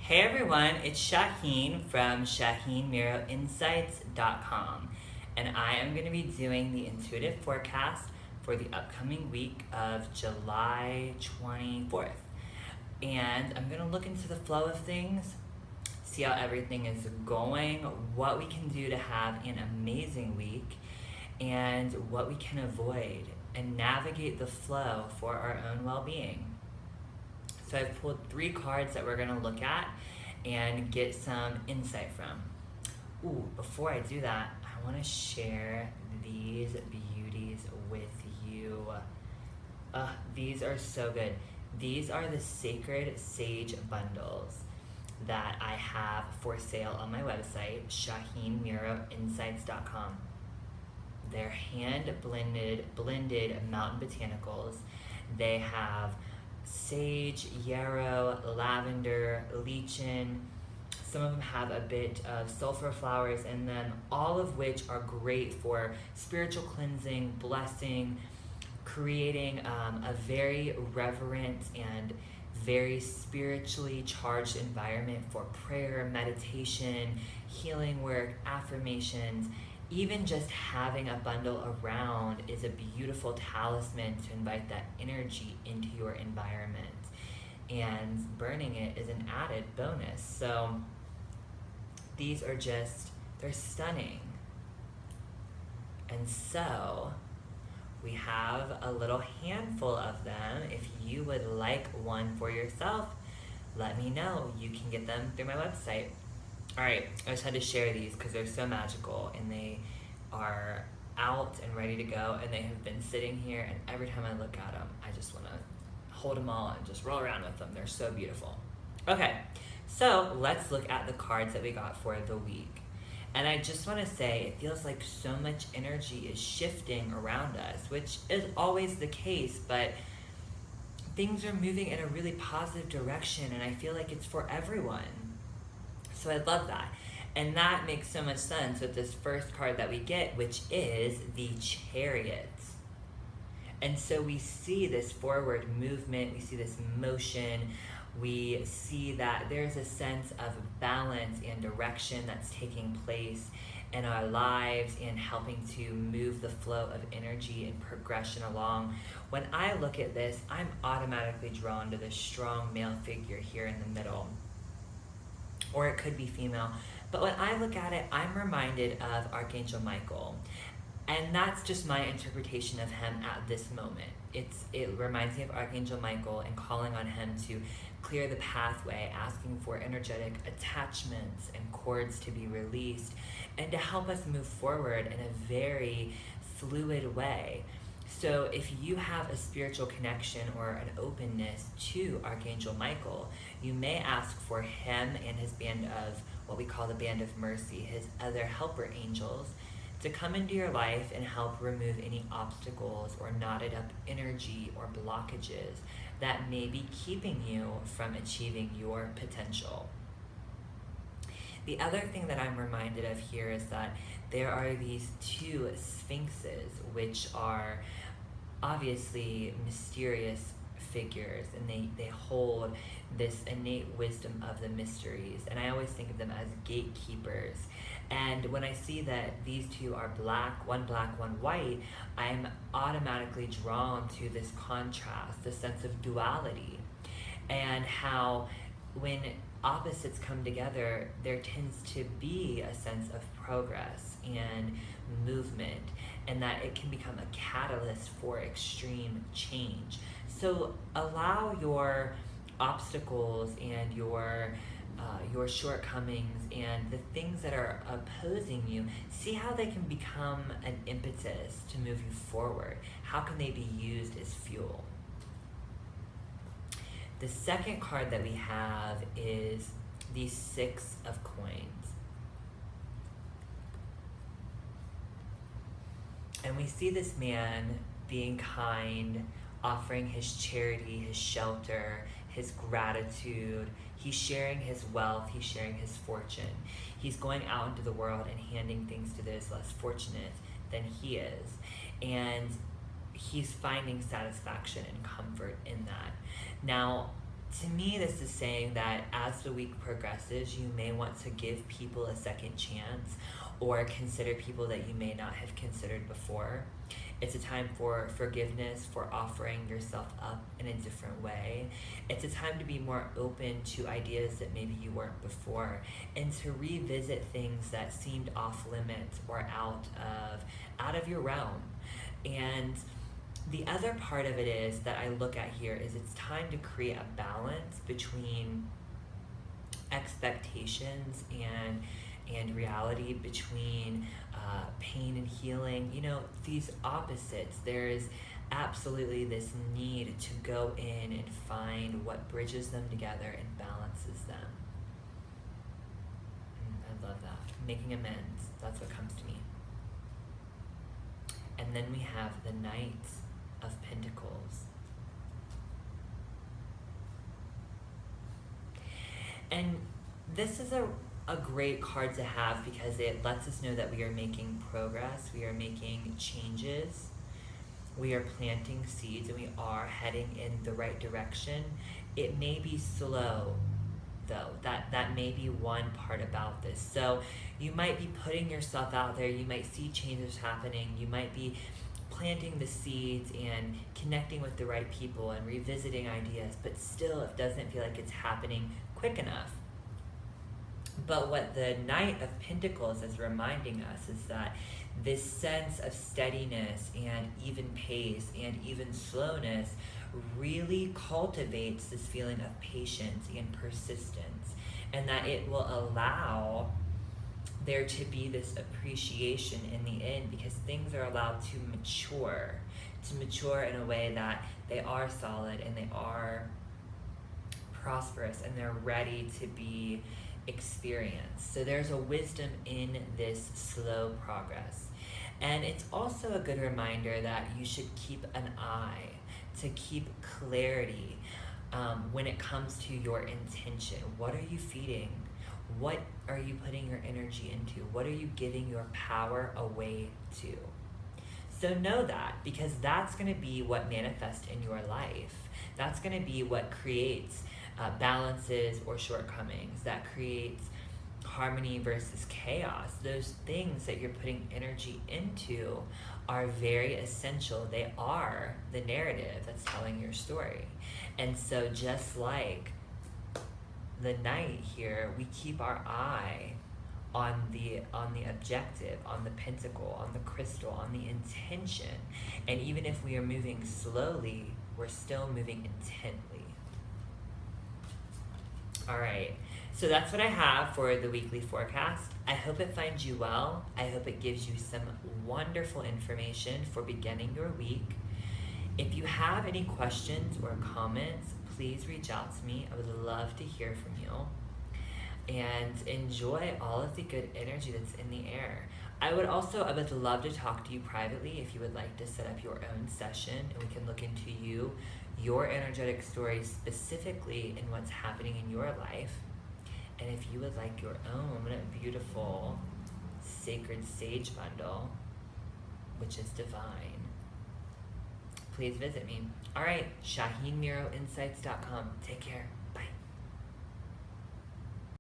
Hey everyone, it's Shaheen from ShaheenMiroInsights.com, and I am going to be doing the intuitive forecast for the upcoming week of July 24th. And I'm going to look into the flow of things, see how everything is going, what we can do to have an amazing week, and what we can avoid, and navigate the flow for our own well-being. So I've pulled 3 cards that we're going to look at and get some insight from. Ooh, before I do that, I want to share these beauties with you. These are so good. These are the Sacred Sage Bundles that I have for sale on my website, ShaheenMiroInsights.com. They're hand-blended mountain botanicals. They have sage, yarrow, lavender, lichin. Some of them have a bit of sulfur flowers in them, all of which are great for spiritual cleansing, blessing, creating a very reverent and very spiritually charged environment for prayer, meditation, healing work, affirmations. Even just having a bundle around is a beautiful talisman to invite that energy into your environment. And burning it is an added bonus. So these are they're stunning. And so we have a little handful of them. If you would like one for yourself, let me know. You can get them through my website. Alright, I just had to share these because they're so magical and they are out and ready to go, and they have been sitting here, and every time I look at them, I just want to hold them all and just roll around with them. They're so beautiful. Okay, so let's look at the cards that we got for the week. And I just want to say, it feels like so much energy is shifting around us, which is always the case, but things are moving in a really positive direction, and I feel like it's for everyone. So I love that. And that makes so much sense with this first card that we get, which is the Chariot. And so we see this forward movement, we see this motion, we see that there's a sense of balance and direction that's taking place in our lives and helping to move the flow of energy and progression along. When I look at this, I'm automatically drawn to this strong male figure here in the middle. Or it could be female. But when I look at it, I'm reminded of Archangel Michael. And that's just my interpretation of him at this moment. It reminds me of Archangel Michael and calling on him to clear the pathway, asking for energetic attachments and cords to be released, and to help us move forward in a very fluid way. So if you have a spiritual connection or an openness to Archangel Michael, you may ask for him and his band of what we call the Band of Mercy, his other helper angels, to come into your life and help remove any obstacles or knotted up energy or blockages that may be keeping you from achieving your potential. The other thing that I'm reminded of here is that there are these 2 sphinxes, which are obviously mysterious figures, and they hold this innate wisdom of the mysteries, and I always think of them as gatekeepers. And when I see that these 2 are black, one white, I'm automatically drawn to this contrast, the sense of duality, and how when opposites come together, there tends to be a sense of progress and movement, and that it can become a catalyst for extreme change. So allow your obstacles and your shortcomings and the things that are opposing you, see how they can become an impetus to move you forward. How can they be used as fuel? The second card that we have is the 6 of Coins. And we see this man being kind, offering his charity, his shelter, his gratitude. He's sharing his wealth, he's sharing his fortune. He's going out into the world and handing things to those less fortunate than he is. And he's finding satisfaction and comfort in that. Now, To me, this is saying that as the week progresses, you may want to give people a second chance or consider people that you may not have considered before. It's a time for forgiveness, for offering yourself up in a different way. It's a time to be more open to ideas that maybe you weren't before, and to revisit things that seemed off limits or out of your realm. And the other part of it is that I look at here is it's time to create a balance between expectations and reality, between pain and healing. You know, these opposites. There is absolutely this need to go in and find what bridges them together and balances them. I love that. Making amends. That's what comes to me. And then we have the Knight of Pentacles. And this is a great card to have because it lets us know that we are making progress, we are making changes, we are planting seeds, and we are heading in the right direction. It may be slow, though. That may be one part about this. So you might be putting yourself out there, you might see changes happening, you might be planting the seeds and connecting with the right people and revisiting ideas, but still it doesn't feel like it's happening quick enough. But what the Knight of Pentacles is reminding us is that this sense of steadiness and even pace and even slowness really cultivates this feeling of patience and persistence, and that it will allow there to be this appreciation in the end, because things are allowed to mature in a way that they are solid and they are prosperous and they're ready to be experienced. So there's a wisdom in this slow progress. And it's also a good reminder that you should keep an eye to keep clarity when it comes to your intention. What are you feeding? What are you putting your energy into? What are you giving your power away to? So know that, because that's going to be what manifests in your life. That's going to be what creates balances or shortcomings, that creates harmony versus chaos. Those things that you're putting energy into are very essential. They are the narrative that's telling your story. And so just like the Knight here, we keep our eye on the objective, on the pentacle, on the crystal, on the intention. And even if we are moving slowly, we're still moving intently. All right, so that's what I have for the weekly forecast. I hope it finds you well. I hope it gives you some wonderful information for beginning your week. If you have any questions or comments, please reach out to me. I would love to hear from you. And enjoy all of the good energy that's in the air. I would love to talk to you privately if you would like to set up your own session, and we can look into your energetic story specifically in what's happening in your life. And if you would like your own beautiful sacred sage bundle, which is divine, please visit me. All right, ShaheenMiroInsights.com. Take care.